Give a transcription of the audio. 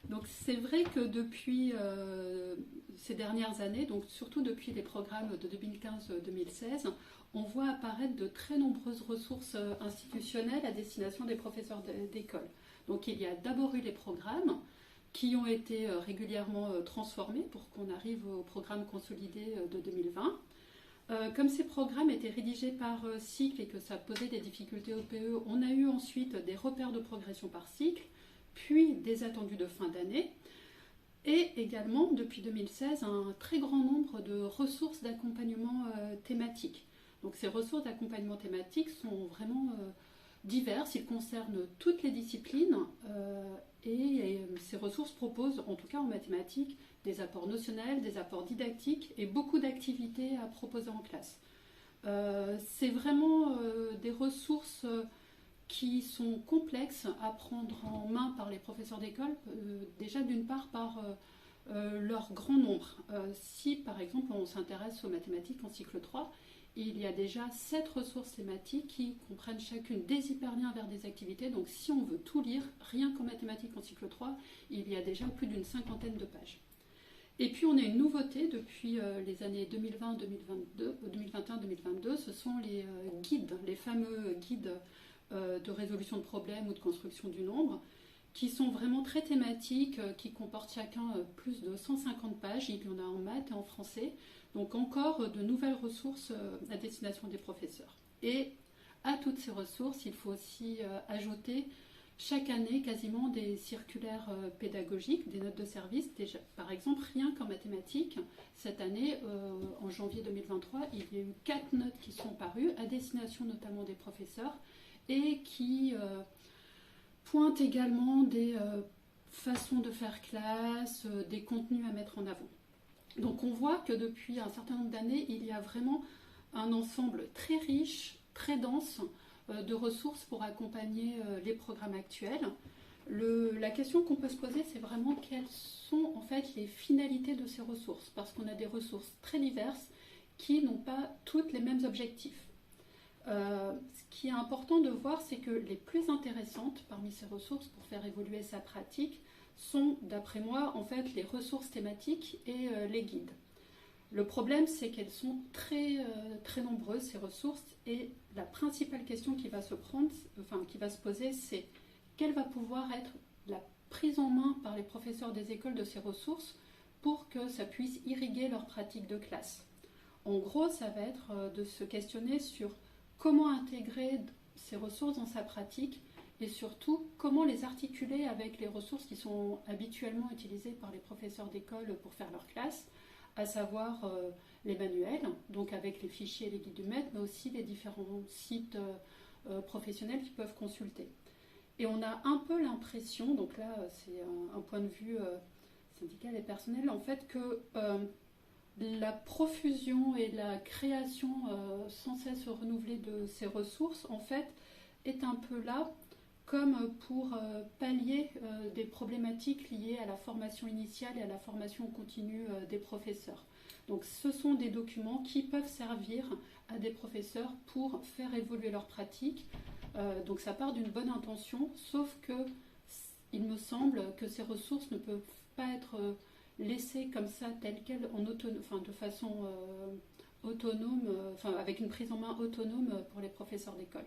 Donc c'est vrai que depuis ces dernières années, donc surtout depuis les programmes de 2015-2016, on voit apparaître de très nombreuses ressources institutionnelles à destination des professeurs d'école. Donc il y a d'abord eu les programmes qui ont été régulièrement transformés pour qu'on arrive au programme consolidé de 2020. Comme ces programmes étaient rédigés par cycle et que ça posait des difficultés au PE, on a eu ensuite des repères de progression par cycle, puis des attendus de fin d'année, et également, depuis 2016, un très grand nombre de ressources d'accompagnement thématique. Donc ces ressources d'accompagnement thématique sont vraiment diverses, ils concernent toutes les disciplines, et ces ressources proposent, en tout cas en mathématiques, des apports notionnels, des apports didactiques et beaucoup d'activités à proposer en classe. C'est vraiment des ressources qui sont complexes à prendre en main par les professeurs d'école, déjà d'une part par leur grand nombre. Si par exemple on s'intéresse aux mathématiques en cycle 3, il y a déjà 7 ressources thématiques qui comprennent chacune des hyperliens vers des activités. Donc si on veut tout lire, rien qu'en mathématiques en cycle 3, il y a déjà plus d'une cinquantaine de pages. Et puis on a une nouveauté depuis les années 2021-2022, ce sont les guides, les fameux guides de résolution de problèmes ou de construction du nombre, qui sont vraiment très thématiques, qui comportent chacun plus de 150 pages. Il y en a en maths et en français. Donc encore de nouvelles ressources à destination des professeurs. Et à toutes ces ressources, il faut aussi ajouter chaque année quasiment des circulaires pédagogiques, des notes de service. Déjà, par exemple, rien qu'en mathématiques, cette année, en janvier 2023, il y a eu 4 notes qui sont parues à destination notamment des professeurs et qui pointent également des façons de faire classe, des contenus à mettre en avant. Donc on voit que depuis un certain nombre d'années, il y a vraiment un ensemble très riche, très dense de ressources pour accompagner les programmes actuels. La question qu'on peut se poser, c'est vraiment quelles sont en fait les finalités de ces ressources, parce qu'on a des ressources très diverses qui n'ont pas toutes les mêmes objectifs. Ce qui est important de voir, c'est que les plus intéressantes parmi ces ressources pour faire évoluer sa pratique sont, d'après moi, en fait, les ressources thématiques et les guides. Le problème, c'est qu'elles sont très nombreuses, ces ressources, et la principale question qui va se poser, c'est quelle va pouvoir être la prise en main par les professeurs des écoles de ces ressources pour que ça puisse irriguer leur pratique de classe. En gros, ça va être de se questionner sur comment intégrer ces ressources dans sa pratique et surtout comment les articuler avec les ressources qui sont habituellement utilisées par les professeurs d'école pour faire leur classe, à savoir les manuels, donc avec les fichiers et les guides du maître, mais aussi les différents sites professionnels qu'ils peuvent consulter. Et on a un peu l'impression, donc là c'est un point de vue syndical et personnel, en fait que la profusion et la création sans cesse renouvelée de ces ressources, en fait, est un peu là comme pour pallier des problématiques liées à la formation initiale et à la formation continue des professeurs. Donc ce sont des documents qui peuvent servir à des professeurs pour faire évoluer leur pratique. Donc ça part d'une bonne intention, sauf que il me semble que ces ressources ne peuvent pas être laissées comme ça, telles quelles, de façon autonome, avec une prise en main autonome pour les professeurs d'école.